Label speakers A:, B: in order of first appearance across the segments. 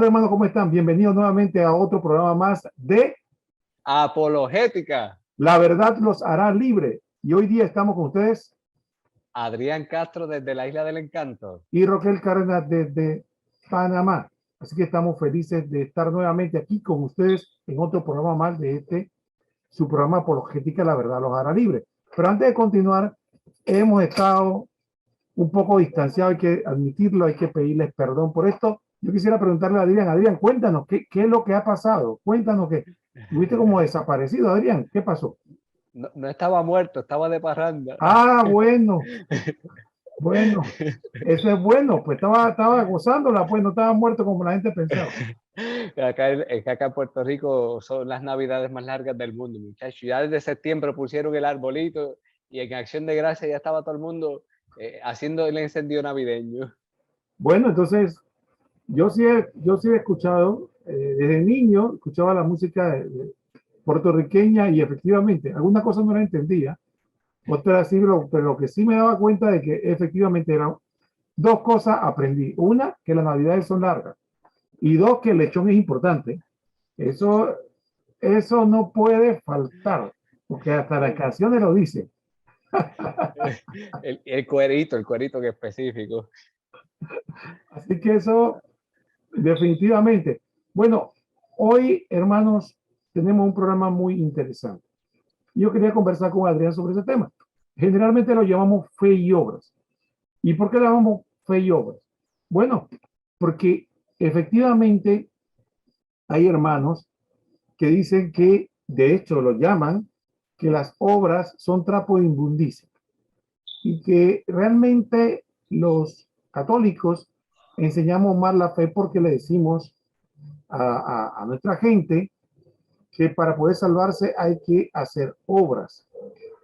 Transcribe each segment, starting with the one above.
A: Hola hermanos, ¿cómo están? Bienvenidos nuevamente a otro programa más de
B: Apologética.
A: La Verdad los hará libre. Y hoy día estamos con ustedes
B: Adrián Castro desde la Isla del Encanto.
A: y Roquel Cárdenas desde Panamá. Así que estamos felices de estar nuevamente aquí con ustedes en otro programa más de su programa Apologética, La Verdad los hará libre. Pero antes de continuar, hemos estado un poco distanciados, hay que admitirlo, hay que pedirles perdón por esto. Yo quisiera preguntarle a Adrián, cuéntanos, ¿qué es lo que ha pasado? Cuéntanos que estuviste como desaparecido, Adrián, ¿qué pasó?
B: No estaba muerto, estaba de parranda.
A: Ah, bueno, eso es bueno, pues estaba gozándola, pues no estaba muerto como la gente pensaba.
B: Acá en Puerto Rico son las navidades más largas del mundo, muchachos. Ya desde septiembre pusieron el arbolito y en Acción de Gracias ya estaba todo el mundo haciendo el encendido navideño.
A: Bueno, entonces, yo sí he escuchado, desde niño, escuchaba la música puertorriqueña y efectivamente, algunas cosas no las entendía, otras sí, pero lo que sí me daba cuenta de que efectivamente eran dos cosas aprendí. Una, que las navidades son largas. Y dos, que el lechón es importante. Eso, eso no puede faltar, porque hasta las canciones lo dicen.
B: El cuerito que específico.
A: Así que eso, definitivamente. Bueno, hoy, hermanos, tenemos un programa muy interesante. Yo quería conversar con Adrián sobre ese tema. Generalmente lo llamamos fe y obras. ¿Y por qué lo llamamos fe y obras? Bueno, porque efectivamente hay hermanos que dicen que, de hecho, lo llaman que las obras son trapo de inmundicia y que realmente los católicos enseñamos más la fe porque le decimos a nuestra gente que para poder salvarse hay que hacer obras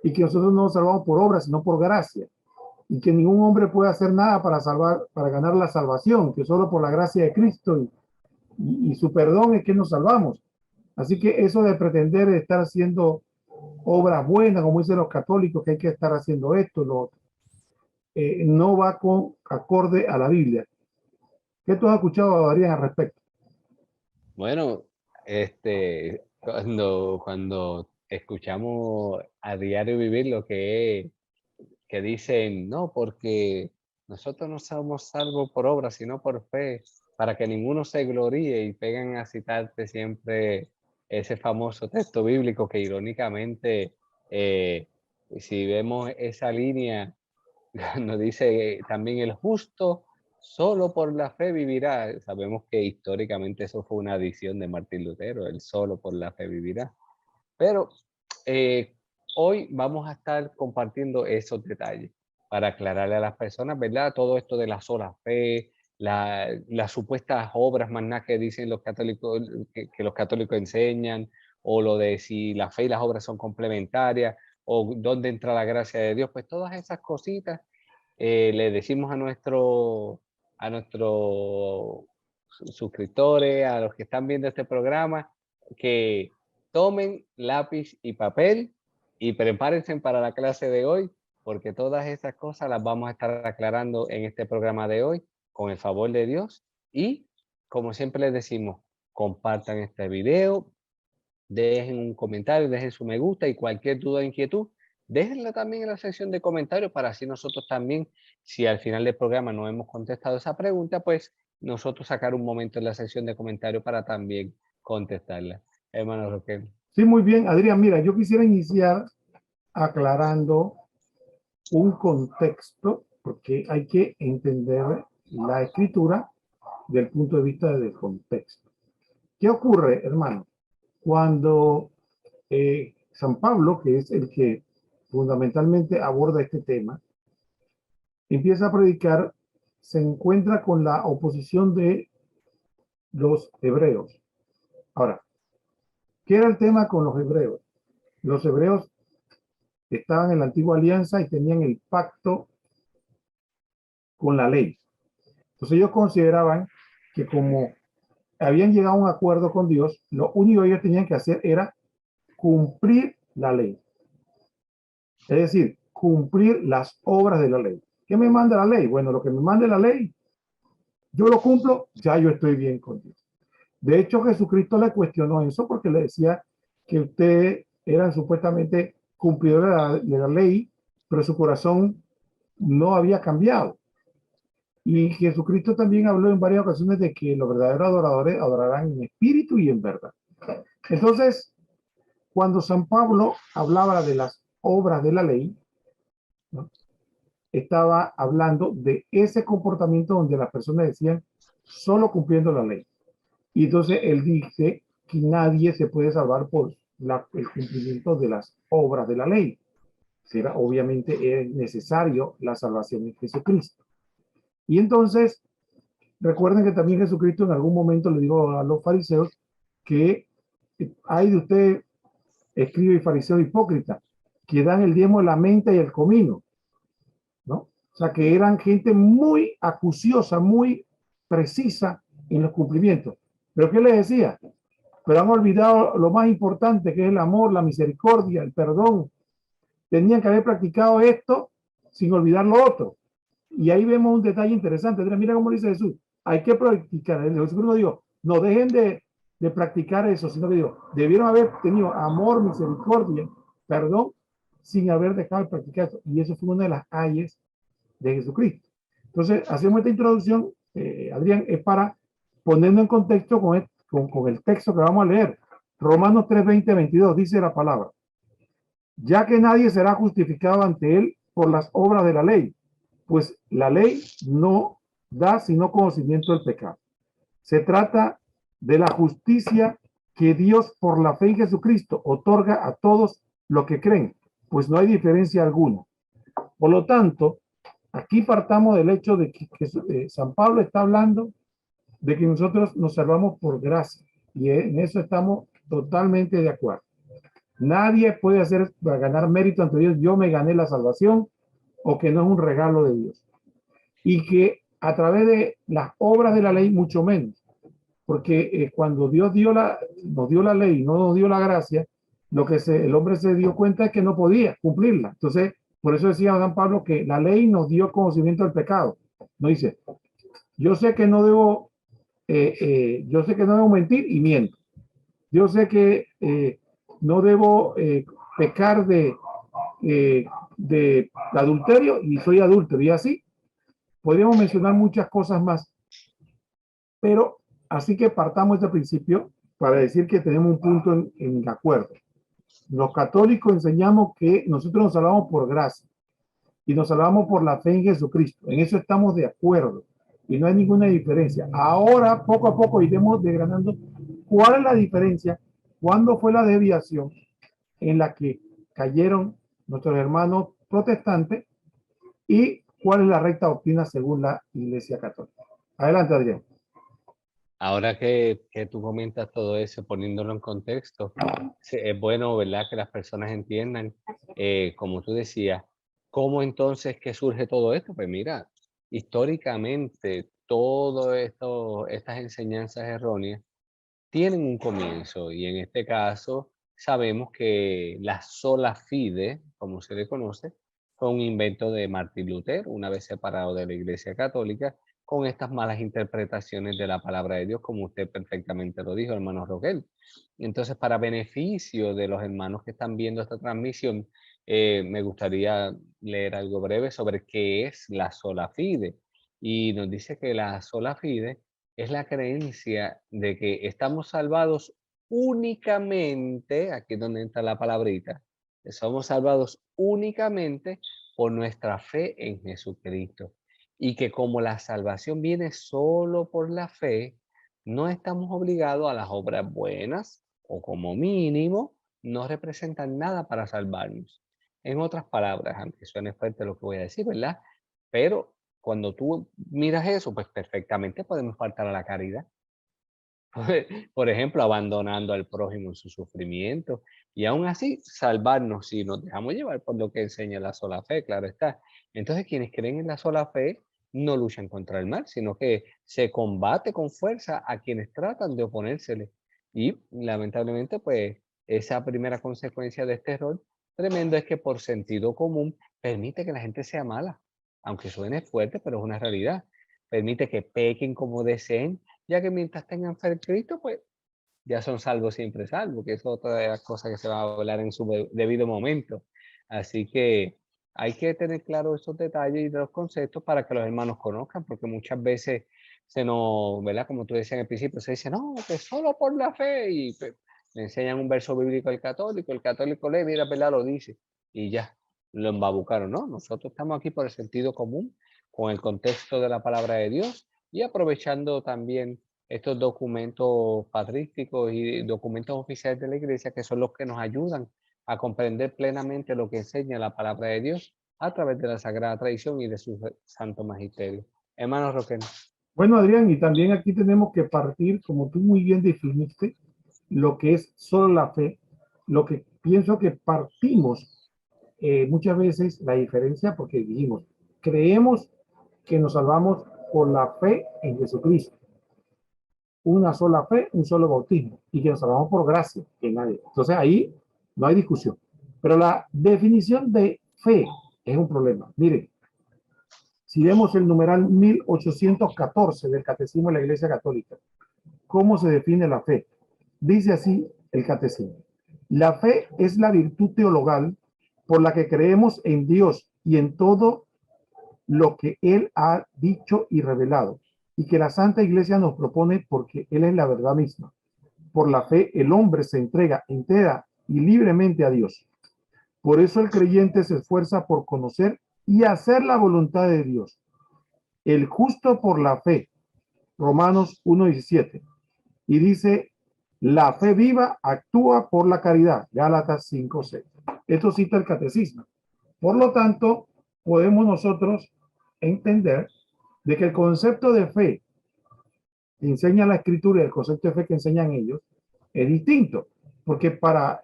A: y que nosotros no nos salvamos por obras, sino por gracia y que ningún hombre puede hacer nada para salvar, para ganar la salvación, que solo por la gracia de Cristo y su perdón es que nos salvamos. Así que eso de pretender estar haciendo obras buenas, como dicen los católicos, que hay que estar haciendo esto, lo otro, no va con acorde a la Biblia. ¿Qué tú has escuchado, Darían, al respecto?
B: Bueno, cuando escuchamos a diario vivir lo que dicen, no, porque nosotros no somos salvos por obra, sino por fe, para que ninguno se gloríe y pegan a citarte siempre ese famoso texto bíblico que irónicamente, eh, si vemos esa línea, nos dice también el justo solo por la fe vivirá. Sabemos que históricamente eso fue una adición de Martín Lutero, el solo por la fe vivirá. Pero eh, hoy vamos a estar compartiendo esos detalles para aclararle a las personas, ¿verdad? Todo esto de la sola fe, las supuestas obras magnas que dicen los católicos, que los católicos enseñan, o lo de si la fe y las obras son complementarias, o dónde entra la gracia de Dios, pues todas esas cositas le decimos a nuestros suscriptores, a los que están viendo este programa, que tomen lápiz y papel y prepárense para la clase de hoy, porque todas esas cosas las vamos a estar aclarando en este programa de hoy, con el favor de Dios. Y, como siempre les decimos, compartan este video, dejen un comentario, dejen su me gusta y cualquier duda o inquietud, déjenla también en la sección de comentarios para así nosotros también, si al final del programa no hemos contestado esa pregunta, pues nosotros sacar un momento en la sección de comentarios para también contestarla. Hermano Roquel.
A: Sí, muy bien, Adrián. Mira, yo quisiera iniciar aclarando un contexto, porque hay que entender la escritura del punto de vista del contexto. ¿Qué ocurre, hermano? Cuando San Pablo, que es el que fundamentalmente aborda este tema, empieza a predicar, se encuentra con la oposición de los hebreos. Ahora, ¿qué era el tema con los hebreos? Los hebreos estaban en la antigua alianza y tenían el pacto con la ley. Entonces ellos consideraban que como habían llegado a un acuerdo con Dios, lo único que ellos tenían que hacer era cumplir la ley. Es decir, cumplir las obras de la ley. ¿Qué me manda la ley? Bueno, lo que me mande la ley, yo lo cumplo, ya yo estoy bien con Dios. De hecho, Jesucristo le cuestionó eso porque le decía que ustedes eran supuestamente cumplidores de la ley, pero su corazón no había cambiado. Y Jesucristo también habló en varias ocasiones de que los verdaderos adoradores adorarán en espíritu y en verdad. Entonces, cuando San Pablo hablaba de las obras de la ley, ¿no?, estaba hablando de ese comportamiento donde las personas decían solo cumpliendo la ley. Y entonces él dice que nadie se puede salvar por el cumplimiento de las obras de la ley. Será, obviamente es necesario la salvación en Jesucristo. Y entonces, recuerden que también Jesucristo en algún momento le dijo a los fariseos que hay de usted, escribe y fariseo hipócrita, que dan el diezmo de la menta y el comino, ¿no? O sea, que eran gente muy acuciosa, muy precisa en los cumplimientos. ¿Pero qué les decía? Pero han olvidado lo más importante, que es el amor, la misericordia, el perdón. Tenían que haber practicado esto sin olvidar lo otro. Y ahí vemos un detalle interesante. Mira cómo dice Jesús. Hay que practicar. Jesús no dijo, no dejen de practicar eso, sino que dijo, debieron haber tenido amor, misericordia, perdón, sin haber dejado de practicar eso. Y eso fue una de las ayes de Jesucristo. Entonces, hacemos esta introducción, Adrián, es para ponerlo en contexto con el texto que vamos a leer. Romanos 3, 20, 22 dice la palabra. Ya que nadie será justificado ante él por las obras de la ley, pues la ley no da sino conocimiento del pecado. Se trata de la justicia que Dios por la fe en Jesucristo otorga a todos los que creen, pues no hay diferencia alguna. Por lo tanto, aquí partamos del hecho de que San Pablo está hablando de que nosotros nos salvamos por gracia, y en eso estamos totalmente de acuerdo. Nadie puede hacer para ganar mérito ante Dios, yo me gané la salvación, o que no es un regalo de Dios. Y que a través de las obras de la ley, mucho menos. Porque cuando Dios nos dio la ley, no nos dio la gracia, lo que el hombre se dio cuenta es que no podía cumplirla. Entonces, por eso decía San Pablo que la ley nos dio conocimiento del pecado. No dice, yo sé que no debo, yo sé que no debo mentir y miento. Yo sé que no debo pecar de adulterio y soy adúltero. Y así podríamos mencionar muchas cosas más. Pero así que partamos de este principio para decir que tenemos un punto en acuerdo. Los católicos enseñamos que nosotros nos salvamos por gracia y nos salvamos por la fe en Jesucristo. En eso estamos de acuerdo y no hay ninguna diferencia. Ahora, poco a poco, iremos desgranando cuál es la diferencia, cuándo fue la desviación en la que cayeron nuestros hermanos protestantes y cuál es la recta doctrina según la Iglesia Católica. Adelante, Adrián.
B: Ahora que tú comentas todo eso, poniéndolo en contexto, es bueno, ¿verdad?, que las personas entiendan, como tú decías, cómo entonces que surge todo esto. Pues mira, históricamente, todo esto, estas enseñanzas erróneas tienen un comienzo, y en este caso sabemos que la sola fide, como se le conoce, fue un invento de Martín Lutero, una vez separado de la Iglesia Católica, con estas malas interpretaciones de la palabra de Dios, como usted perfectamente lo dijo, hermano Roquel. Entonces, para beneficio de los hermanos que están viendo esta transmisión, me gustaría leer algo breve sobre qué es la sola fide. Y nos dice que la sola fide es la creencia de que estamos salvados únicamente, aquí es donde entra la palabrita, que somos salvados únicamente por nuestra fe en Jesucristo. Y que como la salvación viene solo por la fe, no estamos obligados a las obras buenas, o como mínimo, no representan nada para salvarnos. En otras palabras, aunque suene fuerte lo que voy a decir, ¿verdad? Pero cuando tú miras eso, pues perfectamente podemos faltar a la caridad. Por ejemplo, abandonando al prójimo en su sufrimiento, y aún así salvarnos si nos dejamos llevar por lo que enseña la sola fe, claro está. Entonces, quienes creen en la sola fe no luchan contra el mal, sino que se combate con fuerza a quienes tratan de oponérsele. Y lamentablemente, pues esa primera consecuencia de este error tremendo es que por sentido común permite que la gente sea mala, aunque suene fuerte, pero es una realidad. Permite que pequen como deseen, ya que mientras tengan fe en Cristo, pues ya son salvos siempre salvos, que es otra de las cosas que se va a hablar en su debido momento. Así que hay que tener claro esos detalles y los conceptos para que los hermanos conozcan, porque muchas veces se nos, ¿verdad? Como tú decías en el principio, se dice, no, que solo por la fe, y pues, le enseñan un verso bíblico al católico, el católico lee, mira, ¿verdad? Lo dice, y ya, lo embabucaron, ¿no? Nosotros estamos aquí por el sentido común, con el contexto de la palabra de Dios, y aprovechando también estos documentos patrísticos y documentos oficiales de la iglesia, que son los que nos ayudan a comprender plenamente lo que enseña la palabra de Dios a través de la Sagrada Tradición y de su Santo Magisterio. Hermano Roque.
A: Bueno, Adrián, y también aquí tenemos que partir, como tú muy bien definiste, lo que es solo la fe, lo que pienso que partimos muchas veces la diferencia porque dijimos, creemos que nos salvamos por la fe en Jesucristo, una sola fe, un solo bautismo, y que nos salvamos por gracia, que nadie. Entonces ahí no hay discusión. Pero la definición de fe es un problema. Miren, si vemos el numeral 1814 del Catecismo de la Iglesia Católica, ¿cómo se define la fe? Dice así el Catecismo. La fe es la virtud teologal por la que creemos en Dios y en todo lo que Él ha dicho y revelado, y que la Santa Iglesia nos propone porque Él es la verdad misma. Por la fe el hombre se entrega entera y libremente a Dios. Por eso el creyente se esfuerza por conocer y hacer la voluntad de Dios. El justo por la fe, Romanos 1:17. Y dice, la fe viva actúa por la caridad, Gálatas 5:6. Esto cita el catecismo. Por lo tanto, podemos nosotros entender de que el concepto de fe que enseña la escritura y el concepto de fe que enseñan ellos es distinto, porque para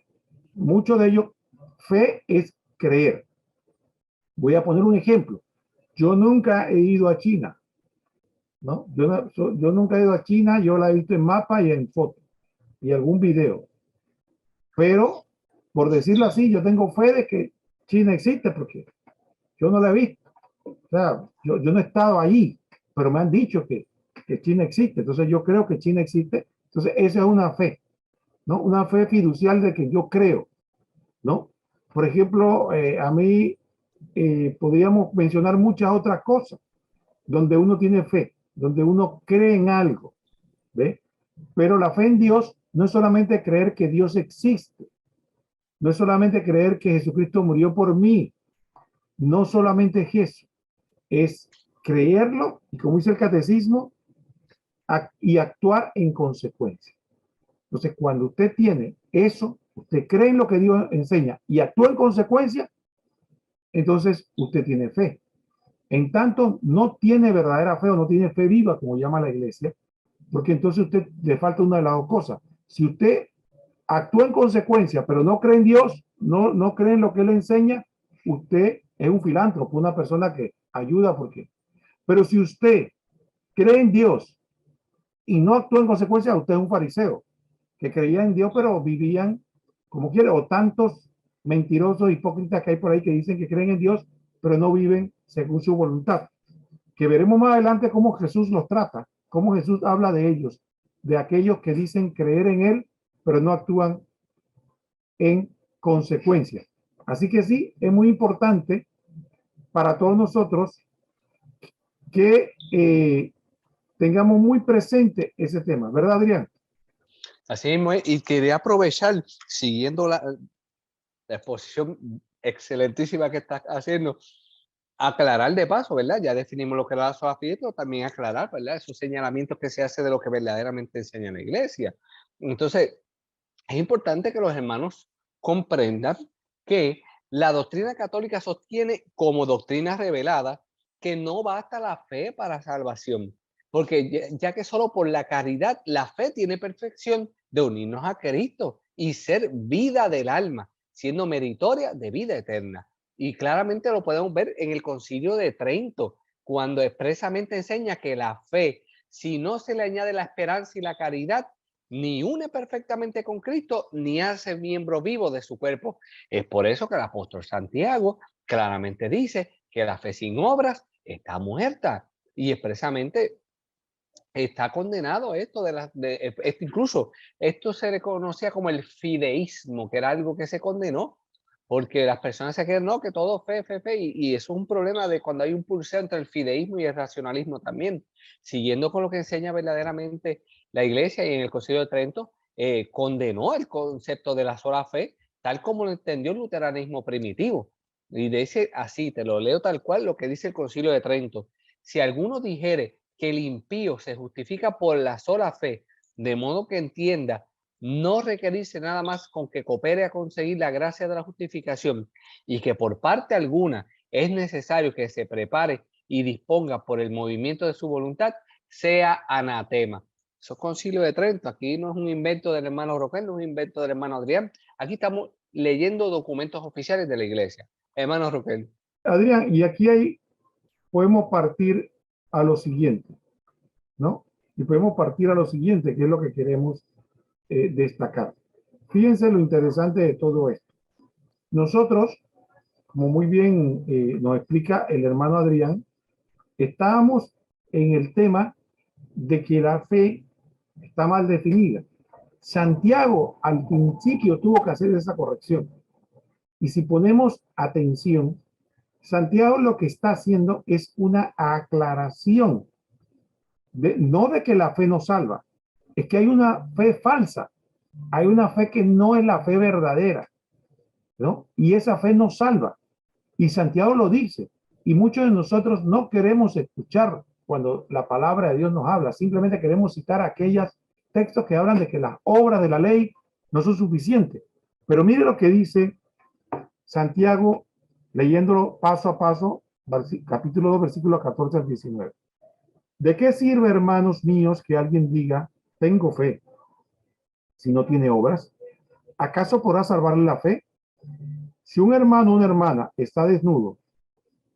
A: muchos de ellos fe es creer. Voy a poner un ejemplo. Yo nunca he ido a China, ¿no? Yo nunca he ido a China, yo la he visto en mapa y en foto y algún video. Pero, por decirlo así, yo tengo fe de que China existe porque yo no la he visto. O sea, yo no he estado allí, pero me han dicho que China existe. Entonces yo creo que China existe. Entonces esa es una fe, ¿no? Una fe fiducial de que yo creo, ¿no? Por ejemplo, a mí podríamos mencionar muchas otras cosas donde uno tiene fe, donde uno cree en algo, ¿ve? Pero la fe en Dios no es solamente creer que Dios existe, no es solamente creer que Jesucristo murió por mí, no solamente es eso, es creerlo y como dice el catecismo, y actuar en consecuencia. Entonces, cuando usted tiene eso, usted cree en lo que Dios enseña y actúa en consecuencia, entonces usted tiene fe. En tanto, no tiene verdadera fe o no tiene fe viva, como llama la iglesia, porque entonces usted le falta una de las dos cosas. Si usted actúa en consecuencia, pero no cree en Dios, no cree en lo que Él enseña, usted es un filántropo, una persona que ayuda porque. Pero si usted cree en Dios y no actúa en consecuencia, usted es un fariseo que creía en Dios, pero vivían como quiere, o tantos mentirosos, hipócritas que hay por ahí que dicen que creen en Dios, pero no viven según su voluntad. Que veremos más adelante cómo Jesús los trata, cómo Jesús habla de ellos, de aquellos que dicen creer en Él, pero no actúan en consecuencia. Así que sí, es muy importante para todos nosotros que tengamos muy presente ese tema, ¿verdad, Adrián?
B: Así mismo es, y quería aprovechar, siguiendo la exposición excelentísima que estás haciendo, aclarar de paso, ¿verdad? Ya definimos lo que es la sola fe, pero también aclarar, ¿verdad? Esos señalamientos que se hace de lo que verdaderamente enseña la iglesia. Entonces, es importante que los hermanos comprendan que la doctrina católica sostiene como doctrina revelada que no basta la fe para salvación, porque ya que solo por la caridad la fe tiene perfección de unirnos a Cristo y ser vida del alma, siendo meritoria de vida eterna. Y claramente lo podemos ver en el Concilio de Trento, cuando expresamente enseña que la fe, si no se le añade la esperanza y la caridad, ni une perfectamente con Cristo, ni hace miembro vivo de su cuerpo. Es por eso que el apóstol Santiago claramente dice que la fe sin obras está muerta. Y expresamente está condenado esto incluso esto se le conocía como el fideísmo, que era algo que se condenó, porque las personas se creen, no, que todo fe, y eso es un problema de cuando hay un pulseo entre el fideísmo y el racionalismo también. Siguiendo con lo que enseña verdaderamente la Iglesia, y en el Concilio de Trento condenó el concepto de la sola fe, tal como lo entendió el luteranismo primitivo. Y dice así, te lo leo tal cual lo que dice el Concilio de Trento: si alguno dijere que el impío se justifica por la sola fe, de modo que entienda no requerirse nada más con que coopere a conseguir la gracia de la justificación, y que por parte alguna es necesario que se prepare y disponga por el movimiento de su voluntad, sea anatema. Eso es Concilio de Trento. Aquí no es un invento del hermano Roquel, no es un invento del hermano Adrián. Aquí estamos leyendo documentos oficiales de la Iglesia. Hermano Roquel.
A: Adrián, y aquí podemos partir a lo siguiente, ¿no? Y podemos partir a lo siguiente, que es lo que queremos destacar. Fíjense lo interesante de todo esto. Nosotros, como muy bien nos explica el hermano Adrián, estábamos en el tema de que la fe está mal definida. Santiago al principio tuvo que hacer esa corrección. Y si ponemos atención, Santiago lo que está haciendo es una aclaración, no de que la fe no salva, es que hay una fe falsa, hay una fe que no es la fe verdadera, ¿no? Y esa fe no salva. Y Santiago lo dice. Y muchos de nosotros no queremos escuchar cuando la palabra de Dios nos habla. Simplemente queremos citar aquellos textos que hablan de que las obras de la ley no son suficientes. Pero mire lo que dice Santiago, leyéndolo paso a paso, capítulo 2, versículo 14 al 19. ¿De qué sirve, hermanos míos, que alguien diga, tengo fe, si no tiene obras? ¿Acaso podrá salvarle la fe? Si un hermano o una hermana está desnudo,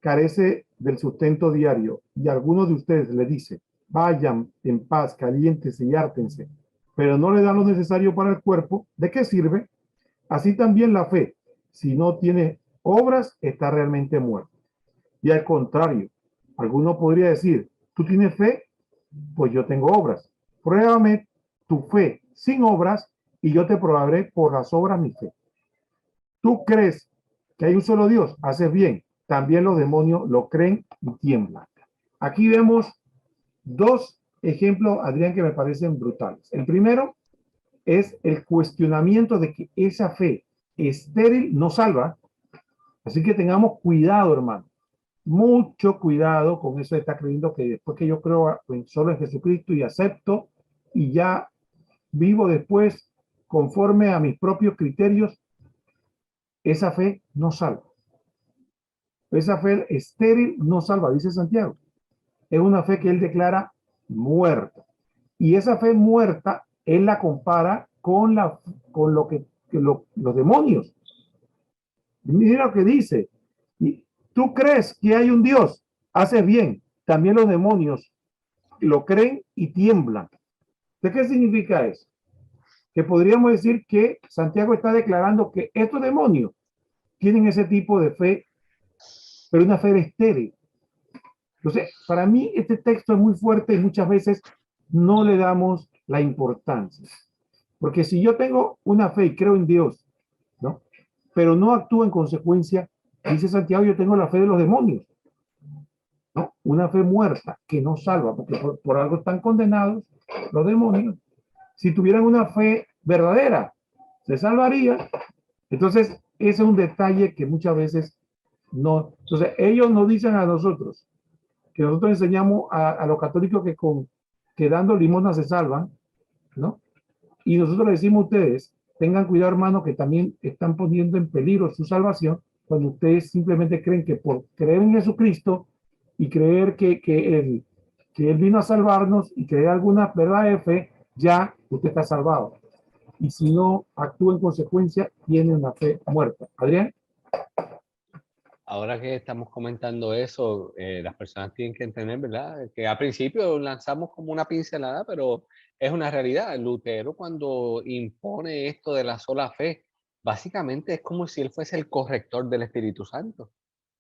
A: carece del sustento diario, y alguno de ustedes le dice, vayan en paz, caliéntense y hártense, pero no le dan lo necesario para el cuerpo, ¿de qué sirve? Así también la fe, si no tiene obras, está realmente muerta. Y al contrario, alguno podría decir, ¿tú tienes fe? Pues yo tengo obras. Pruébame tu fe sin obras y yo te probaré por las obras mi fe. ¿Tú crees que hay un solo Dios? Haces bien. También los demonios lo creen y tiemblan. Aquí vemos dos ejemplos, Adrián, que me parecen brutales. El primero es el cuestionamiento de que esa fe estéril no salva. Así que tengamos cuidado, hermano. Mucho cuidado con eso de estar creyendo que después que yo creo solo en Jesucristo y acepto y ya vivo después conforme a mis propios criterios, esa fe no salva. Esa fe estéril no salva, dice Santiago. Es una fe que él declara muerta. Y esa fe muerta, él la compara con lo que los demonios. Mira lo que dice. ¿Tú crees que hay un Dios? Haces bien. También los demonios lo creen y tiemblan. ¿De qué significa eso? Que podríamos decir que Santiago está declarando que estos demonios tienen ese tipo de fe, pero una fe estéril. Entonces, para mí este texto es muy fuerte y muchas veces no le damos la importancia. Porque si yo tengo una fe y creo en Dios, ¿no? Pero no actúo en consecuencia, dice Santiago, yo tengo la fe de los demonios, ¿no? Una fe muerta que no salva, porque por algo están condenados los demonios. Si tuvieran una fe verdadera, se salvaría. Entonces, ese es un detalle que muchas veces no. Entonces, ellos nos dicen a nosotros, que nosotros enseñamos a los católicos que dando limosna se salvan, ¿no? Y nosotros le decimos a ustedes, tengan cuidado, hermano, que también están poniendo en peligro su salvación cuando ustedes simplemente creen que por creer en Jesucristo y creer que él vino a salvarnos y creer alguna verdad de fe, ya usted está salvado. Y si no actúa en consecuencia, tiene una fe muerta. Adrián.
B: Ahora que estamos comentando eso, las personas tienen que entender, ¿verdad? Que al principio lanzamos como una pincelada, pero es una realidad. Lutero, cuando impone esto de la sola fe, básicamente es como si él fuese el corrector del Espíritu Santo,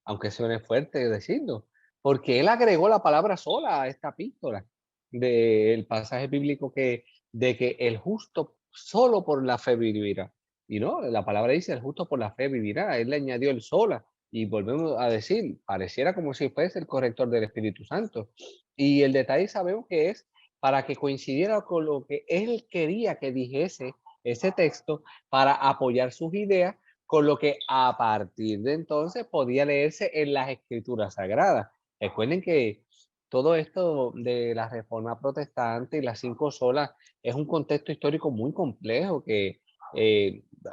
B: aunque suene fuerte decirlo, porque él agregó la palabra sola a esta epístola. del pasaje bíblico de que el justo solo por la fe vivirá. Y no, la palabra dice el justo por la fe vivirá. Él le añadió el sola. Y volvemos a decir, pareciera como si fuese el corrector del Espíritu Santo. Y el detalle sabemos que es para que coincidiera con lo que él quería que dijese ese texto para apoyar sus ideas, con lo que a partir de entonces podía leerse en las escrituras sagradas. Recuerden que todo esto de la reforma protestante y las cinco solas es un contexto histórico muy complejo que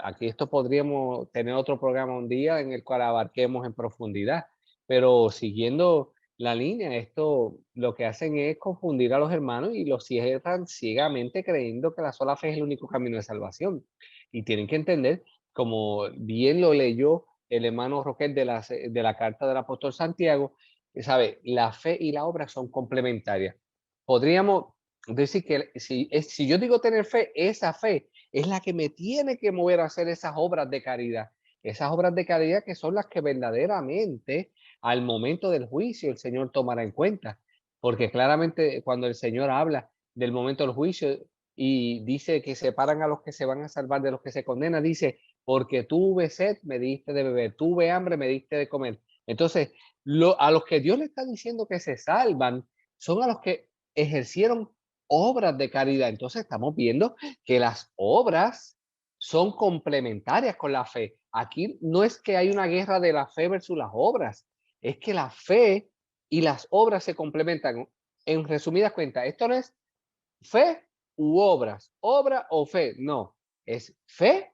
B: aquí esto podríamos tener otro programa un día en el cual abarquemos en profundidad, pero siguiendo la línea, esto lo que hacen es confundir a los hermanos y los cierran ciegamente creyendo que la sola fe es el único camino de salvación. Y tienen que entender, como bien lo leyó el hermano Roquel de la carta del apóstol Santiago, ¿sabe? La fe y la obra son complementarias. Podríamos decir que si yo digo tener fe, esa fe es la que me tiene que mover a hacer esas obras de caridad. Esas obras de caridad que son las que verdaderamente al momento del juicio el Señor tomará en cuenta. Porque claramente cuando el Señor habla del momento del juicio y dice que separan a los que se van a salvar de los que se condenan, dice, porque tuve sed, me diste de beber, tuve hambre, me diste de comer. Entonces, a los que Dios le está diciendo que se salvan son a los que ejercieron obras de caridad. Entonces estamos viendo que las obras son complementarias con la fe. Aquí no es que hay una guerra de la fe versus las obras, es que la fe y las obras se complementan. En resumidas cuentas, esto no es fe u obras, obra o fe, no, es fe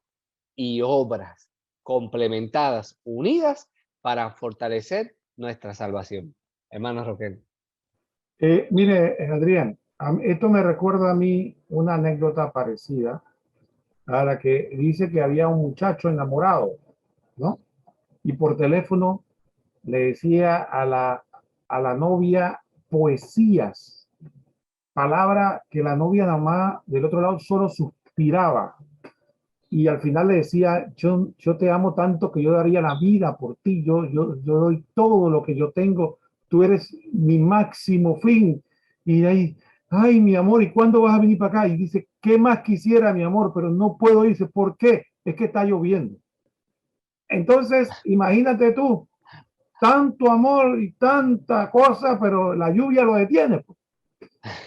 B: y obras complementadas, unidas para fortalecer nuestra salvación. Hermano Roquel.
A: Mire, Adrián, esto me recuerda a mí una anécdota parecida a la que dice que había un muchacho enamorado, ¿no? Y por teléfono le decía a la novia poesías, palabra que la novia nada más del otro lado solo suspiraba. Y al final le decía, yo te amo tanto que yo daría la vida por ti, yo doy todo lo que yo tengo, tú eres mi máximo fin. Y de ahí, ay, mi amor, ¿y cuándo vas a venir para acá? Y dice, ¿qué más quisiera, mi amor? Pero no puedo irse, ¿por qué? Es que está lloviendo. Entonces, imagínate tú, tanto amor y tanta cosa, pero la lluvia lo detiene.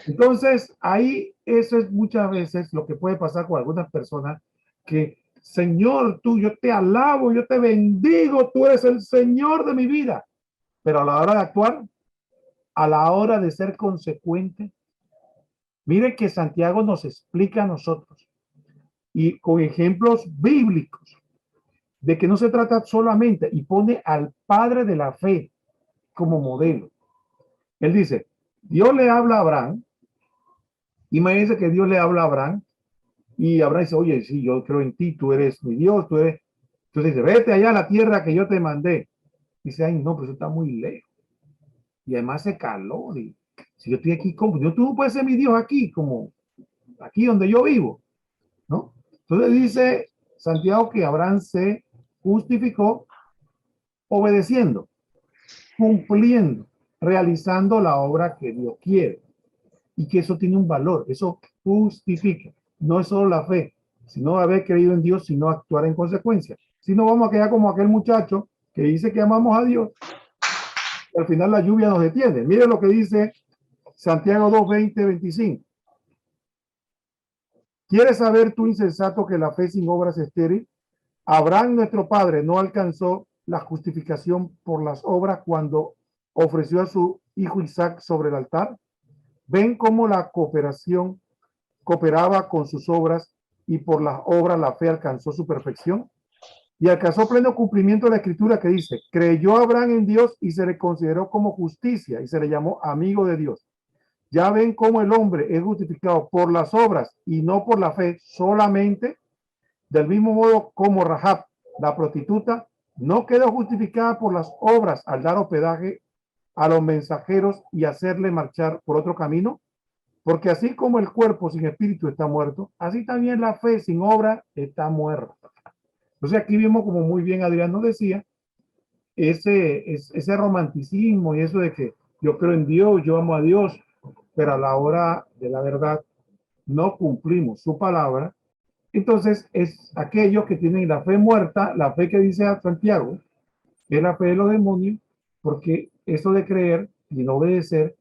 A: Entonces, ahí eso es muchas veces lo que puede pasar con algunas personas que, Señor, tú, yo te alabo, yo te bendigo, tú eres el Señor de mi vida. Pero a la hora de actuar, a la hora de ser consecuente, mire que Santiago nos explica a nosotros y con ejemplos bíblicos de que no se trata solamente y pone al Padre de la fe como modelo. Él dice, Dios le habla a Abraham. Imagínense que Dios le habla a Abraham y Abraham dice, oye, sí, yo creo en ti, tú eres mi Dios, tú eres... Entonces dice, vete allá a la tierra que yo te mandé. Dice, ay, no, pero eso está muy lejos. Y además hace calor. Y si yo estoy aquí, como yo, tú no puedes ser mi Dios aquí, como aquí donde yo vivo, ¿no? Entonces dice Santiago que Abraham se justificó obedeciendo, cumpliendo, realizando la obra que Dios quiere. Y que eso tiene un valor, eso justifica. No es solo la fe, sino haber creído en Dios, sino actuar en consecuencia. Si no, vamos a quedar como aquel muchacho que dice que amamos a Dios, y al final la lluvia nos detiene. Mire lo que dice Santiago 2, 20, 25. ¿Quieres saber tú, insensato, que la fe sin obras es estéril? Abraham, nuestro padre, no alcanzó la justificación por las obras cuando ofreció a su hijo Isaac sobre el altar. ¿Ven cómo la cooperación cooperaba con sus obras y por las obras la fe alcanzó su perfección? Y alcanzó pleno cumplimiento de la escritura que dice, creyó Abraham en Dios y se le consideró como justicia y se le llamó amigo de Dios. Ya ven cómo el hombre es justificado por las obras y no por la fe solamente. Del mismo modo como Rahab, la prostituta, no quedó justificada por las obras al dar hospedaje a los mensajeros y hacerle marchar por otro camino. Porque así como el cuerpo sin espíritu está muerto, así también la fe sin obra está muerta. Entonces aquí vemos, como muy bien Adrián nos decía, ese romanticismo y eso de que yo creo en Dios, yo amo a Dios, pero a la hora de la verdad no cumplimos su palabra, entonces es aquellos que tienen la fe muerta, la fe que dice a Santiago, que es la fe de los demonios, porque eso de creer y no obedecer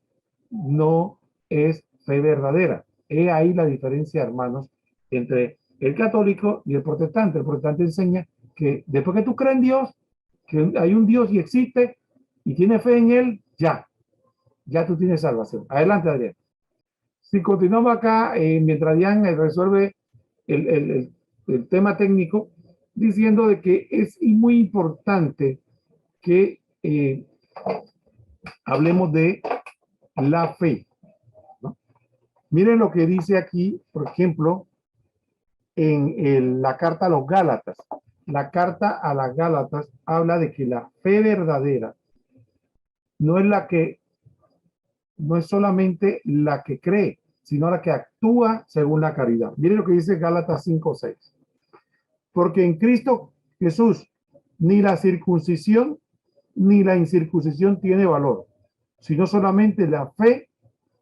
A: no es fe verdadera. He ahí la diferencia, hermanos, entre el católico y el protestante. El protestante enseña que después que tú crees en Dios, que hay un Dios y existe, y tienes fe en Él, ya tú tienes salvación. Adelante, Adrián. Si continuamos acá, mientras Adrián resuelve el, el, el, el tema técnico, diciendo de que es muy importante que hablemos de la fe, ¿no? Miren lo que dice aquí, por ejemplo, en la carta a los Gálatas. La carta a las Gálatas habla de que la fe verdadera no es la que, no es solamente la que cree, sino la que actúa según la caridad. Miren lo que dice Gálatas 5:6. Porque en Cristo Jesús ni la circuncisión ni la incircuncisión tiene valor, sino solamente la fe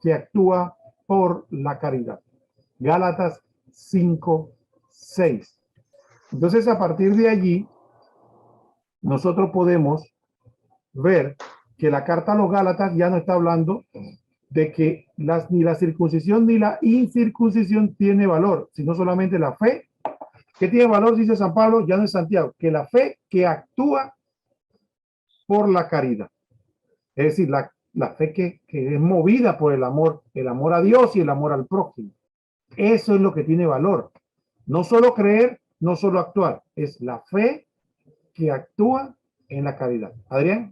A: que actúa por la caridad. Gálatas 5:6. Entonces, a partir de allí, nosotros podemos ver que la carta a los Gálatas ya no está hablando de que ni la circuncisión ni la incircuncisión tiene valor, sino solamente la fe que tiene valor, dice San Pablo, ya no es Santiago, que la fe que actúa por la caridad. Es decir, la fe que es movida por el amor a Dios y el amor al prójimo. Eso es lo que tiene valor. No solo creer, no solo actuar, es la fe que actúa en la caridad. Adrián.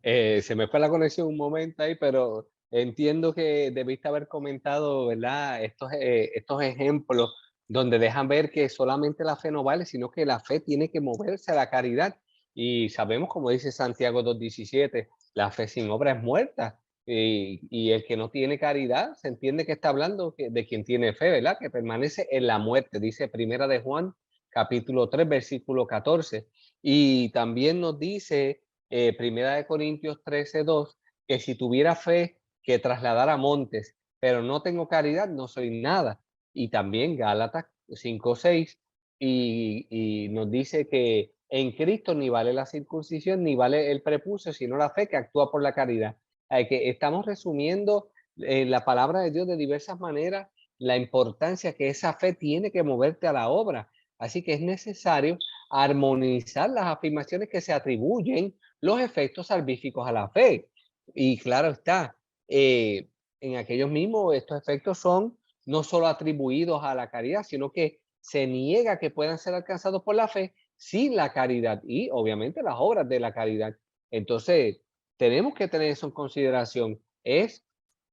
B: Se me fue la conexión un momento ahí, pero entiendo que debiste haber comentado, ¿verdad? Estos ejemplos donde dejan ver que solamente la fe no vale, sino que la fe tiene que moverse a la caridad. Y sabemos, como dice Santiago 2:17, la fe sin obra es muerta. Y el que no tiene caridad, se entiende que está hablando de quien tiene fe, ¿verdad? Que permanece en la muerte, dice Primera de Juan, capítulo 3, versículo 14. Y también nos dice Primera de Corintios 13:2, que si tuviera fe que trasladara montes, pero no tengo caridad, no soy nada. Y también Gálatas 5:6, y nos dice que en Cristo ni vale la circuncisión, ni vale el prepucio, sino la fe que actúa por la caridad. Que estamos resumiendo la palabra de Dios de diversas maneras, la importancia que esa fe tiene que moverte a la obra. Así que es necesario armonizar las afirmaciones que se atribuyen los efectos salvíficos a la fe. Y claro está, en aquellos mismos, estos efectos son no solo atribuidos a la caridad, sino que se niega que puedan ser alcanzados por la fe sin la caridad y obviamente las obras de la caridad. Entonces, tenemos que tener eso en consideración. Es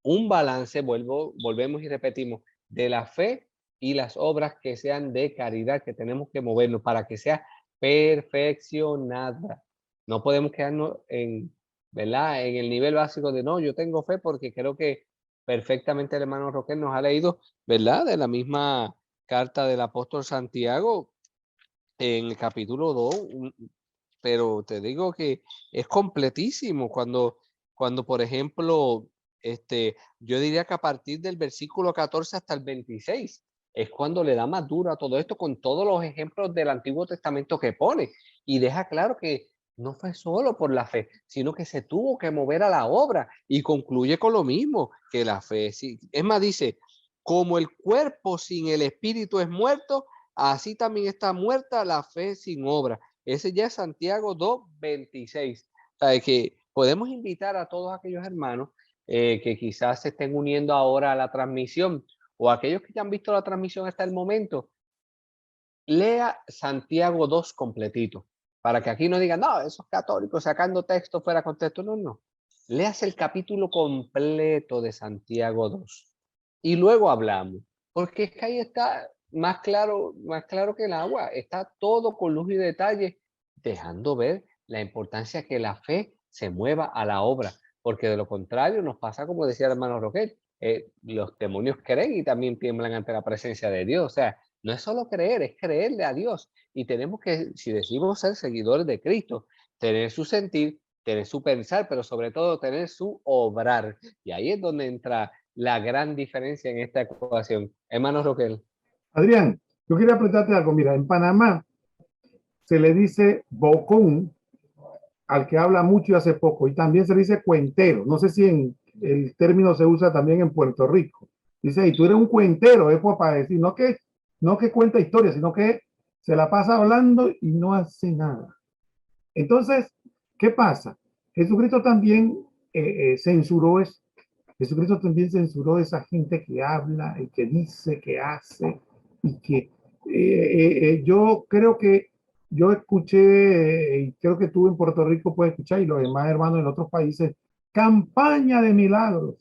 B: un balance, volvemos y repetimos, de la fe y las obras que sean de caridad, que tenemos que movernos para que sea perfeccionada. No podemos quedarnos en, ¿verdad? En el nivel básico de no, yo tengo fe porque creo que perfectamente el hermano Roquel nos ha leído, ¿verdad? De la misma carta del apóstol Santiago en el capítulo 2, pero te digo que es completísimo cuando por ejemplo, yo diría que a partir del versículo 14 hasta el 26 es cuando le da más duro a todo esto con todos los ejemplos del Antiguo Testamento que pone y deja claro que no fue solo por la fe, sino que se tuvo que mover a la obra y concluye con lo mismo, que la fe, sí. Es más, dice, como el cuerpo sin el espíritu es muerto, así también está muerta la fe sin obra. Ese ya es Santiago 2:26. O sea, que podemos invitar a todos aquellos hermanos que quizás se estén uniendo ahora a la transmisión o aquellos que ya han visto la transmisión hasta el momento, lea Santiago 2 completito, para que aquí no digan, no, esos católicos sacando texto fuera contexto. No, no. Leas el capítulo completo de Santiago 2 y luego hablamos, porque es que ahí está más claro que el agua, está todo con luz y detalle, dejando ver la importancia que la fe se mueva a la obra, porque de lo contrario nos pasa como decía el hermano Roquel, los demonios creen y también tiemblan ante la presencia de Dios. O sea, no es solo creer, es creerle a Dios. Y tenemos que, si decimos ser seguidores de Cristo, tener su sentir, tener su pensar, pero sobre todo tener su obrar. Y ahí es donde entra la gran diferencia en esta ecuación. Hermano Roquel.
A: Adrián, yo quería preguntarte algo. Mira, en Panamá se le dice bocón al que habla mucho y hace poco, y también se le dice cuentero. No sé si el término se usa también en Puerto Rico. Dice, y tú eres un cuentero, es para decir, no que cuenta historias, sino que se la pasa hablando y no hace nada. Entonces, ¿qué pasa? Jesucristo también censuró eso. Jesucristo también censuró a esa gente que habla, y que dice, que hace, y que yo creo que yo escuché, y creo que tú en Puerto Rico puedes escuchar, y los demás hermanos en otros países, campaña de milagros.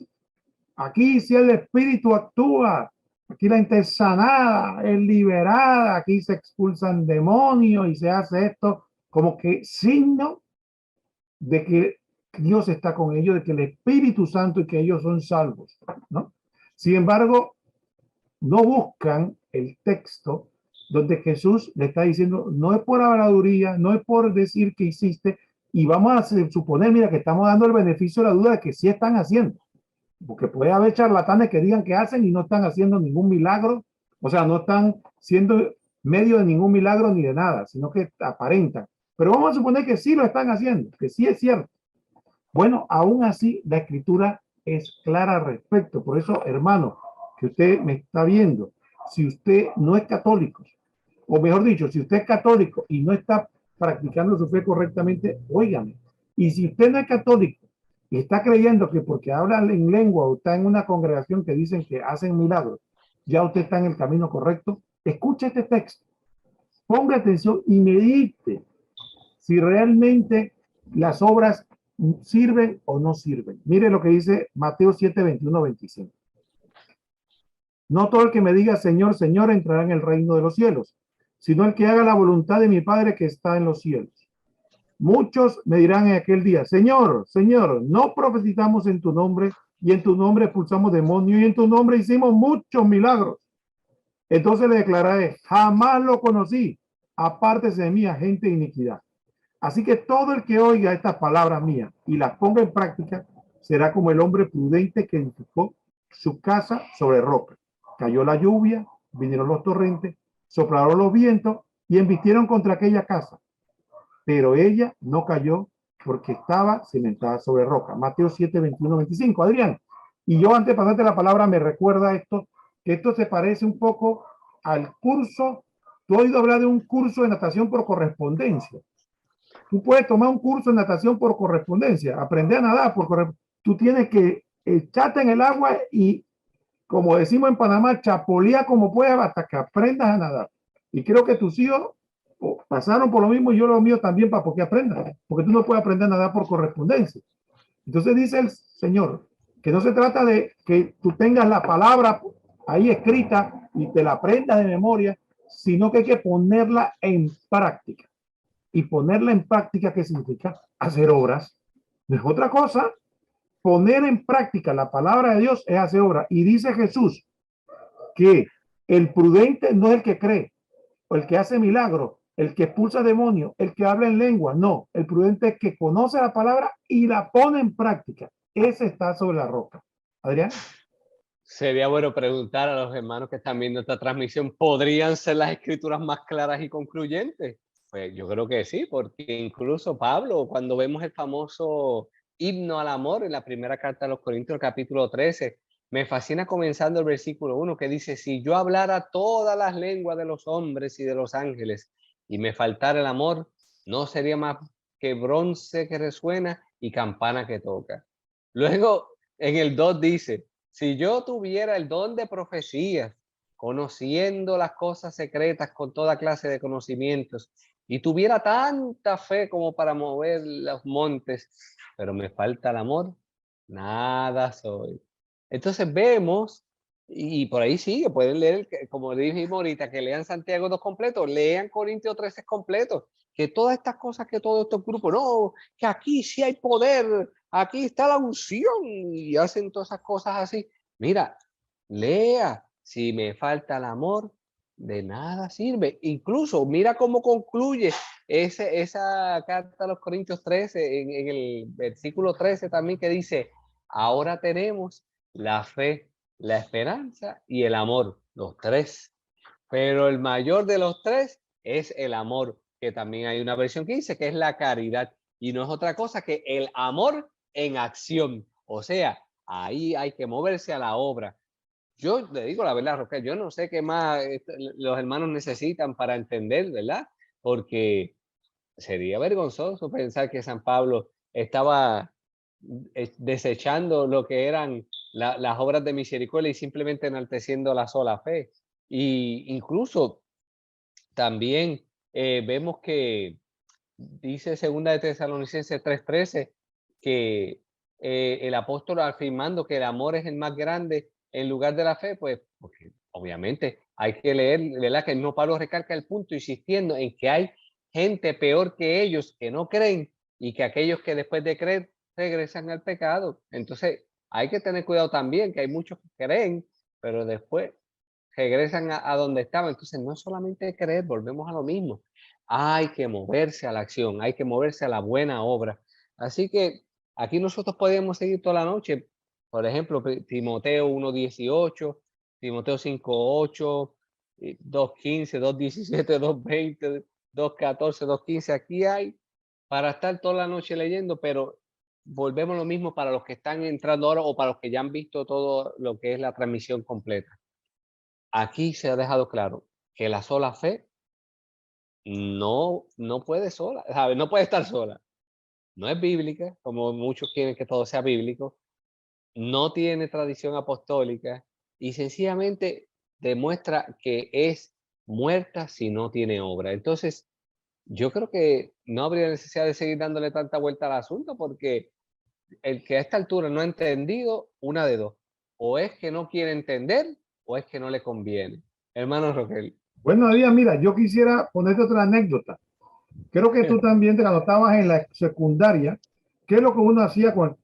A: Aquí si el Espíritu actúa, aquí la gente es sanada, es liberada, aquí se expulsan demonios y se hace esto como que signo de que Dios está con ellos, de que el Espíritu Santo y que ellos son salvos, ¿no? Sin embargo, no buscan el texto donde Jesús le está diciendo, no es por habladuría, no es por decir que hiciste, y vamos a suponer, mira, que estamos dando el beneficio de la duda de que sí están haciendo, porque puede haber charlatanes que digan que hacen y no están haciendo ningún milagro, o sea, no están siendo medio de ningún milagro ni de nada, sino que aparentan. Pero vamos a suponer que sí lo están haciendo, que sí es cierto. Bueno, aún así la escritura es clara al respecto. Por eso, hermano, que usted me está viendo, si usted no es católico, o mejor dicho, si usted es católico y no está practicando su fe correctamente, óigame. Y si usted no es católico y está creyendo que porque habla en lengua o está en una congregación que dicen que hacen milagros, ya usted está en el camino correcto, escuche este texto, ponga atención y medite si realmente las obras sirven o no sirven. Mire lo que dice Mateo 7, 21, 25. No todo el que me diga Señor, Señor entrará en el reino de los cielos, sino el que haga la voluntad de mi Padre que está en los cielos. Muchos me dirán en aquel día, Señor, Señor, no profetizamos en tu nombre y en tu nombre expulsamos demonios y en tu nombre hicimos muchos milagros. Entonces le declararé, jamás lo conocí, apártese de mí, agente de iniquidad. Así que todo el que oiga estas palabras mías y las ponga en práctica será como el hombre prudente que edificó su casa sobre roca. Cayó la lluvia, vinieron los torrentes, soplaron los vientos y embistieron contra aquella casa. Pero ella no cayó porque estaba cimentada sobre roca. Mateo 7, 21, 25. Adrián, y yo antes de pasarte la palabra me recuerda esto, que esto se parece un poco al curso. Tú has oído hablar de un curso de natación por correspondencia. Tú puedes tomar un curso de natación por correspondencia, aprender a nadar por correspondencia. Tú tienes que echarte en el agua y, como decimos en Panamá, chapolea como puedas hasta que aprendas a nadar. Y creo que tus hijos pasaron por lo mismo y yo lo mío también para que aprendan, porque tú no puedes aprender a nadar por correspondencia. Entonces dice el Señor que no se trata de que tú tengas la palabra ahí escrita y te la aprendas de memoria, sino que hay que ponerla en práctica. Y ponerla en práctica, ¿qué significa? Hacer obras. No es otra cosa. Poner en práctica la palabra de Dios es hacer obras. Y dice Jesús que el prudente no es el que cree, o el que hace milagros, el que expulsa demonios, el que habla en lengua. No, el prudente es que conoce la palabra y la pone en práctica. Ese está sobre la roca. Adrián.
B: Sería bueno preguntar a los hermanos que están viendo esta transmisión, ¿podrían ser las escrituras más claras y concluyentes? Pues yo creo que sí, porque incluso Pablo, cuando vemos el famoso himno al amor en la primera carta a los Corintios, capítulo 13, me fascina comenzando el versículo 1 que dice, si yo hablara todas las lenguas de los hombres y de los ángeles y me faltara el amor, no sería más que bronce que resuena y campana que toca. Luego en el 2 dice, si yo tuviera el don de profecías, conociendo las cosas secretas con toda clase de conocimientos, y tuviera tanta fe como para mover los montes, pero me falta el amor, nada soy. Entonces vemos, y por ahí sigue, pueden leer, como dijimos ahorita, que lean Santiago 2 completo, lean Corintios 13 completo, que todas estas cosas, que todos estos grupos, no, que aquí sí hay poder, aquí está la unción, y hacen todas esas cosas así. Mira, lea, si me falta el amor, de nada sirve. Incluso, mira cómo concluye esa carta a los Corintios 13, en el versículo 13 también, que dice, ahora tenemos la fe, la esperanza y el amor, los tres. Pero el mayor de los tres es el amor, que también hay una versión que dice que es la caridad. Y no es otra cosa que el amor en acción. O sea, ahí hay que moverse a la obra. Yo le digo la verdad, Roque, yo no sé qué más los hermanos necesitan para entender, ¿verdad? Porque sería vergonzoso pensar que San Pablo estaba desechando lo que eran las obras de misericordia y simplemente enalteciendo la sola fe. Y incluso también vemos que dice segunda de Tesalonicenses 3:13 que el apóstol afirmando que el amor es el más grande en lugar de la fe, pues porque obviamente hay que leer, ¿verdad? Que no Pablo recalca el punto insistiendo en que hay gente peor que ellos que no creen y que aquellos que después de creer regresan al pecado. Entonces hay que tener cuidado también, que hay muchos que creen, pero después regresan a donde estaban. Entonces no es solamente creer, volvemos a lo mismo. Hay que moverse a la acción, hay que moverse a la buena obra. Así que aquí nosotros podemos seguir toda la noche. Por ejemplo, Timoteo 1:18, Timoteo 5:8, 2:15, 2:17, 2:20, 2:14, 2:15. Aquí hay para estar toda la noche leyendo, pero volvemos a lo mismo para los que están entrando ahora o para los que ya han visto todo lo que es la transmisión completa. Aquí se ha dejado claro que la sola fe no puede sola, ¿sabes? No puede estar sola. No es bíblica, como muchos quieren que todo sea bíblico, no tiene tradición apostólica y sencillamente demuestra que es muerta si no tiene obra. Entonces, yo creo que no habría necesidad de seguir dándole tanta vuelta al asunto porque el que a esta altura no ha entendido, una de dos, o es que no quiere entender o es que no le conviene. Hermano Roquel.
A: Bueno, Adrián, mira, yo quisiera ponerte otra anécdota. Creo que tú también, cuando estabas en la secundaria, ¿qué es lo que uno hacía con,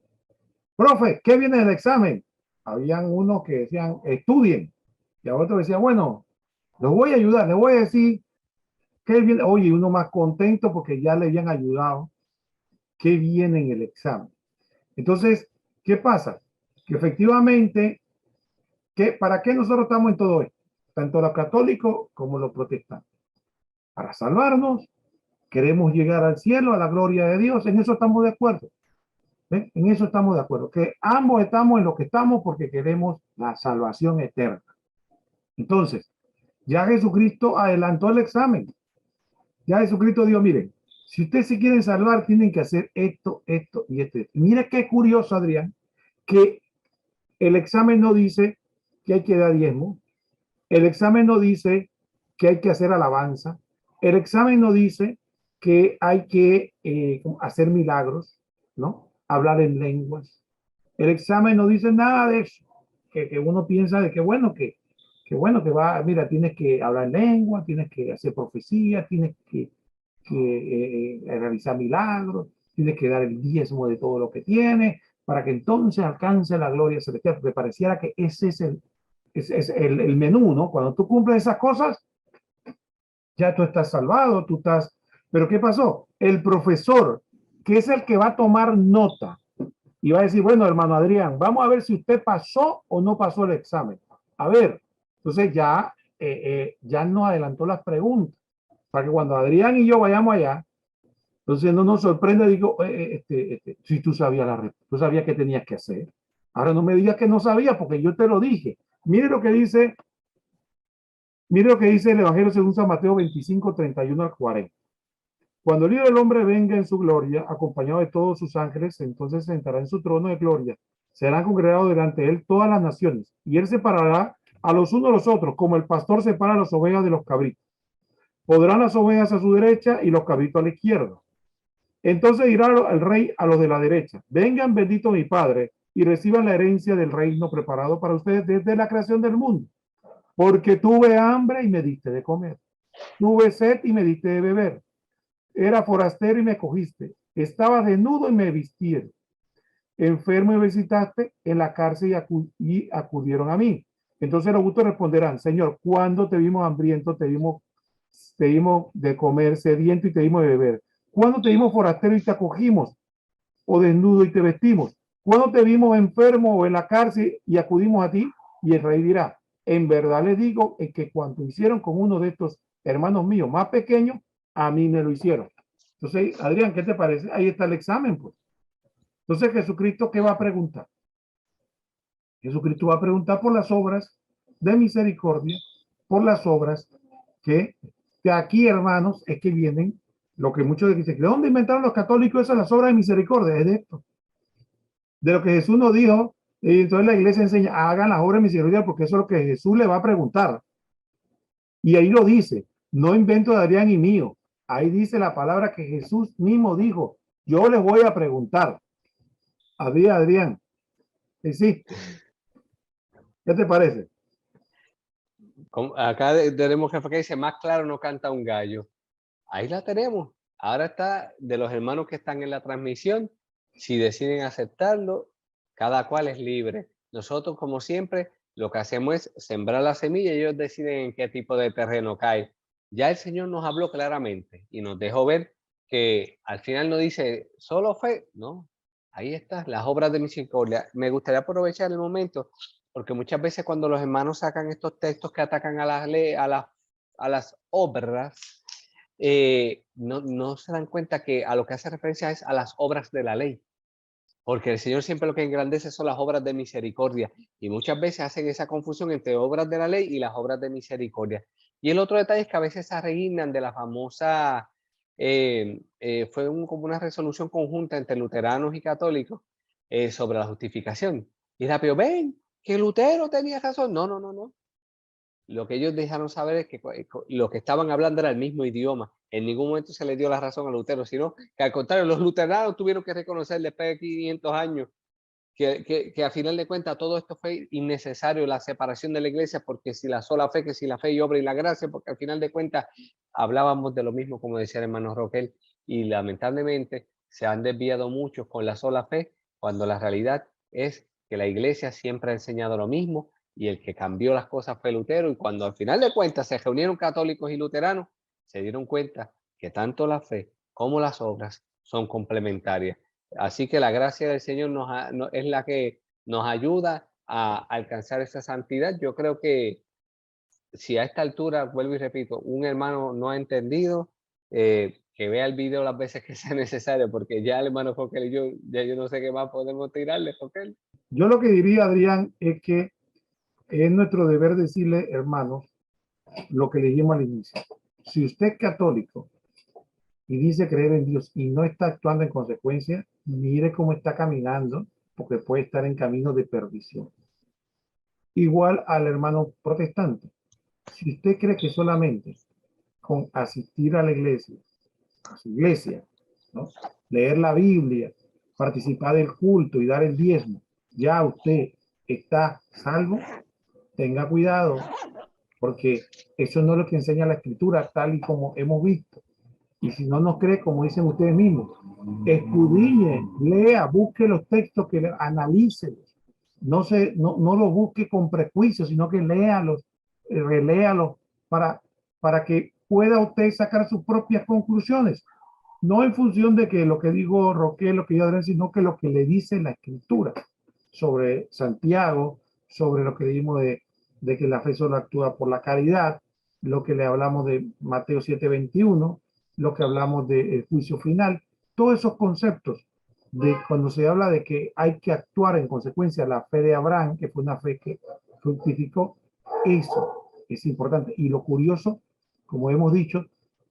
A: profe, ¿qué viene del examen? Habían unos que decían, estudien, y a otros decían, bueno, los voy a ayudar, les voy a decir qué viene. Oye, uno más contento porque ya le habían ayudado, qué viene en el examen. Entonces, ¿qué pasa? Que efectivamente, ¿para qué nosotros estamos en todo esto? Tanto los católicos como los protestantes. Para salvarnos, queremos llegar al cielo, a la gloria de Dios, en eso estamos de acuerdo. ¿Ven? En eso estamos de acuerdo, que ambos estamos en lo que estamos porque queremos la salvación eterna. Entonces, ya Jesucristo adelantó el examen. Ya Jesucristo dijo, miren, si ustedes se quieren salvar, tienen que hacer esto, esto y esto. Mira qué curioso, Adrián, que el examen no dice que hay que dar diezmo, el examen no dice que hay que hacer alabanza, el examen no dice que hay que hacer milagros, ¿no? Hablar en lenguas. El examen no dice nada de eso, que uno piensa de que bueno, que bueno, que va, mira, tienes que hablar en lengua, tienes que hacer profecía, tienes que realizar milagros, tienes que dar el diezmo de todo lo que tienes, para que entonces alcance la gloria celestial, porque pareciera que ese es el menú, ¿no? Cuando tú cumples esas cosas, ya tú estás salvado, tú estás... Pero ¿qué pasó? El profesor, que es el que va a tomar nota, y va a decir, bueno, hermano Adrián, vamos a ver si usted pasó o no pasó el examen. A ver, entonces ya nos adelantó las preguntas, para que cuando Adrián y yo vayamos allá, entonces no nos sorprenda, digo, si tú sabías la respuesta, tú sabías qué tenías que hacer. Ahora no me digas que no sabías, porque yo te lo dije. Mire lo que dice el Evangelio según San Mateo 25, 31 al 40. Cuando el Hijo del Hombre venga en su gloria, acompañado de todos sus ángeles, entonces se sentará en su trono de gloria. Serán congregados delante de él todas las naciones, y él separará a los unos de los otros, como el pastor separa a las ovejas de los cabritos. Podrán las ovejas a su derecha y los cabritos a la izquierda. Entonces dirá el rey a los de la derecha, vengan bendito mi Padre, y reciban la herencia del reino preparado para ustedes desde la creación del mundo. Porque tuve hambre y me diste de comer. Tuve sed y me diste de beber. Era forastero y me cogiste. Estaba desnudo y me vistieron. Enfermo y me visitaste. En la cárcel y acudieron a mí. Entonces los justos responderán, Señor, ¿cuándo te vimos hambriento, te vimos te dimos de comer, sediento y te dimos de beber? ¿Cuándo te dimos forastero y te acogimos? ¿O desnudo y te vestimos? ¿Cuándo te vimos enfermo o en la cárcel y acudimos a ti? Y el rey dirá, en verdad les digo es que cuando hicieron con uno de estos hermanos míos más pequeños, a mí me lo hicieron. Entonces, Adrián, ¿qué te parece? Ahí está el examen, pues. Entonces, Jesucristo, ¿qué va a preguntar? Jesucristo va a preguntar por las obras de misericordia, por las obras que de aquí, hermanos, es que vienen lo que muchos dicen, ¿de dónde inventaron los católicos esas las obras de misericordia? Es de esto, de lo que Jesús nos dijo, y entonces la iglesia enseña, hagan las obras de misericordia, porque eso es lo que Jesús le va a preguntar. Y ahí lo dice, no invento de Adrián y mío, ahí dice la palabra que Jesús mismo dijo, yo les voy a preguntar. Adrián, sí, ¿qué te parece?
B: Acá tenemos que dice, más claro no canta un gallo. Ahí la tenemos. Ahora está de los hermanos que están en la transmisión. Si deciden aceptarlo, cada cual es libre. Nosotros, como siempre, lo que hacemos es sembrar la semilla y ellos deciden en qué tipo de terreno cae. Ya el Señor nos habló claramente y nos dejó ver que al final no dice solo fe, no. Ahí está, las obras de misericordia. Me gustaría aprovechar el momento, porque muchas veces cuando los hermanos sacan estos textos que atacan a las leyes, a las obras, no se dan cuenta que a lo que hace referencia es a las obras de la ley, porque el Señor siempre lo que engrandece son las obras de misericordia, y muchas veces hacen esa confusión entre obras de la ley y las obras de misericordia. Y el otro detalle es que a veces se arreglan de la famosa, como una resolución conjunta entre luteranos y católicos sobre la justificación. Y rápido, ven, que Lutero tenía razón. No, no, no, no. Lo que ellos dejaron saber es que lo que estaban hablando era el mismo idioma. En ningún momento se le dio la razón a Lutero, sino que al contrario, los luteranos tuvieron que reconocer después de 500 años que a final de cuentas todo esto fue innecesario, la separación de la iglesia, porque si la sola fe, que si la fe y obra y la gracia, porque al final de cuentas hablábamos de lo mismo, como decía el hermano Roquel, y lamentablemente se han desviado muchos con la sola fe, cuando la realidad es que la iglesia siempre ha enseñado lo mismo, y el que cambió las cosas fue Lutero, y cuando al final de cuentas se reunieron católicos y luteranos, se dieron cuenta que tanto la fe como las obras son complementarias. Así que la gracia del Señor es la que nos ayuda a alcanzar esa santidad. Yo creo que si a esta altura, vuelvo y repito, un hermano no ha entendido, que vea el video las veces que sea necesario, porque ya el hermano Foquel y yo, ya yo no sé qué más podemos tirarle, Foquel.
A: Yo lo que diría, Adrián, es que es nuestro deber decirle, hermanos, lo que le dijimos al inicio. Si usted es católico y dice creer en Dios y no está actuando en consecuencia, mire cómo está caminando, porque puede estar en camino de perdición. Igual al hermano protestante. Si usted cree que solamente con asistir a la iglesia, a su iglesia, ¿no? Leer la Biblia, participar del culto y dar el diezmo, ya usted está salvo, tenga cuidado, porque eso no es lo que enseña la escritura, tal y como hemos visto. Y si no nos cree, como dicen ustedes mismos, escudriñe, lea, busque los textos, que analícelos. No los busque con prejuicios, sino que léalos, reléalos para que pueda usted sacar sus propias conclusiones. No en función de que lo que digo Roquel, lo que yo Adrián, sino que lo que le dice la escritura sobre Santiago, sobre lo que dijimos de que la fe solo actúa por la caridad, lo que le hablamos de Mateo 7:21, lo que hablamos del juicio final, todos esos conceptos de cuando se habla de que hay que actuar en consecuencia la fe de Abraham, que fue una fe que fructificó, eso es importante. Y lo curioso, como hemos dicho,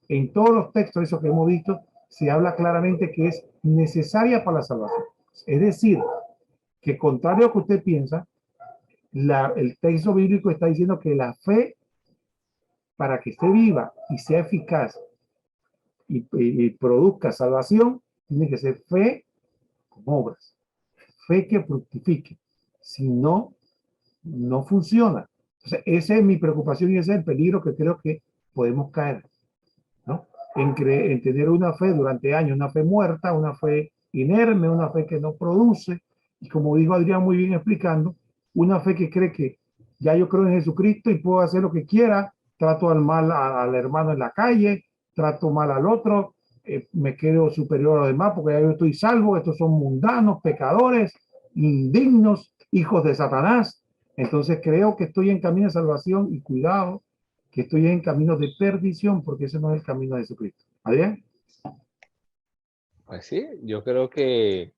A: en todos los textos, eso que hemos visto, se habla claramente que es necesaria para la salvación. Es decir, que contrario a lo que usted piensa, el texto bíblico está diciendo que la fe, para que esté viva y sea eficaz y produzca salvación, tiene que ser fe con obras, fe que fructifique. Si no, no funciona. Entonces, esa es mi preocupación y ese es el peligro que creo que podemos caer, ¿no? En tener una fe durante años, una fe muerta, una fe inerme, una fe que no produce, y como dijo Adrián muy bien explicando, una fe que cree que ya yo creo en Jesucristo y puedo hacer lo que quiera trato al hermano en la calle, trato mal al otro, me creo superior a los demás porque ya yo estoy salvo, estos son mundanos, pecadores, indignos, hijos de Satanás. Entonces creo que estoy en camino de salvación y cuidado, que estoy en camino de perdición porque ese no es el camino de Jesucristo. ¿Adrián?
B: Pues sí, yo creo que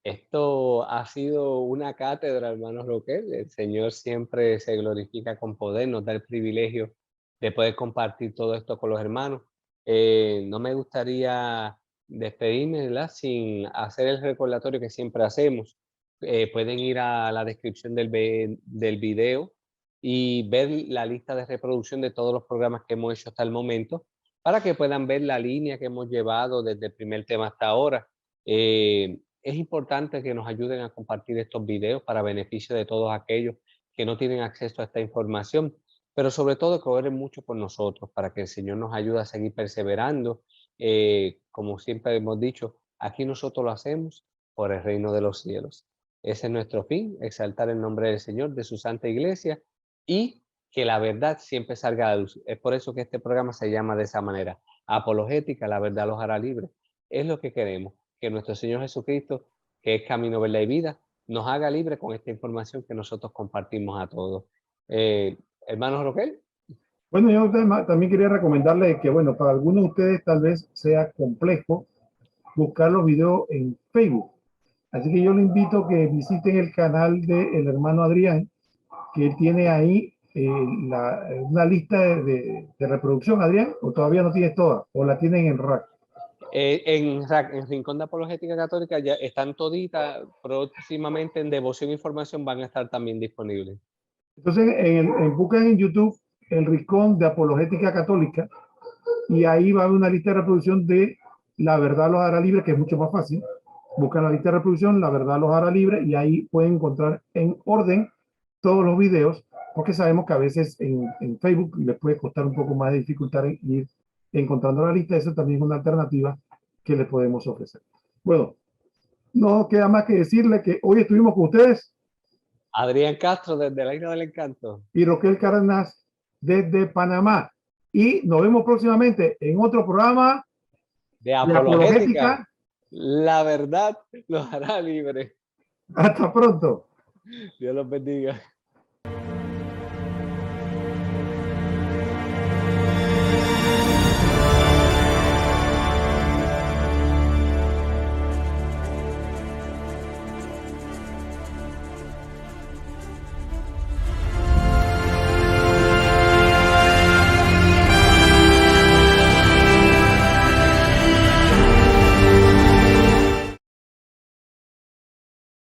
B: esto ha sido una cátedra, hermanos Roquel. El Señor siempre se glorifica con poder, nos da el privilegio de poder compartir todo esto con los hermanos. No me gustaría despedirme, ¿verdad?, sin hacer el recordatorio que siempre hacemos. Pueden ir a la descripción del video y ver la lista de reproducción de todos los programas que hemos hecho hasta el momento, para que puedan ver la línea que hemos llevado desde el primer tema hasta ahora. Es importante que nos ayuden a compartir estos videos para beneficio de todos aquellos que no tienen acceso a esta información, pero sobre todo que oren mucho por nosotros para que el Señor nos ayude a seguir perseverando. Como siempre hemos dicho, aquí nosotros lo hacemos por el reino de los cielos. Ese es nuestro fin, exaltar el nombre del Señor, de su santa iglesia, y que la verdad siempre salga a la luz. Es por eso que este programa se llama de esa manera: apologética, la verdad los hará libres. Es lo que queremos, que nuestro Señor Jesucristo, que es camino, verdad y vida, nos haga libre con esta información que nosotros compartimos a todos. Hermanos Roquel.
A: Bueno, yo también quería recomendarle que, bueno, para algunos de ustedes tal vez sea complejo buscar los videos en Facebook. Así que yo le invito a que visiten el canal del hermano Adrián, que tiene ahí una lista de reproducción, Adrián, o todavía no tienes toda, o la tienen en rack.
B: En Rincón de Apologética Católica ya están toditas, próximamente en Devoción e Información van a estar también disponibles.
A: Entonces, buscan en YouTube el Rincón de Apologética Católica y ahí va a haber una lista de reproducción de La Verdad los hará libre, que es mucho más fácil. Buscan la lista de reproducción, La Verdad los hará libre, y ahí pueden encontrar en orden todos los videos, porque sabemos que a veces en Facebook les puede costar un poco más de dificultad en ir encontrando la lista. Eso también es una alternativa que les podemos ofrecer. Bueno, no queda más que decirle que hoy estuvimos con ustedes
B: Adrián Castro, desde la Isla del Encanto.
A: y Roquel Cárdenas desde Panamá. Y nos vemos próximamente en otro programa
B: De
A: de
B: Apologética,
A: Apologética.
B: la verdad los hará libre.
A: Hasta pronto.
B: Dios los bendiga.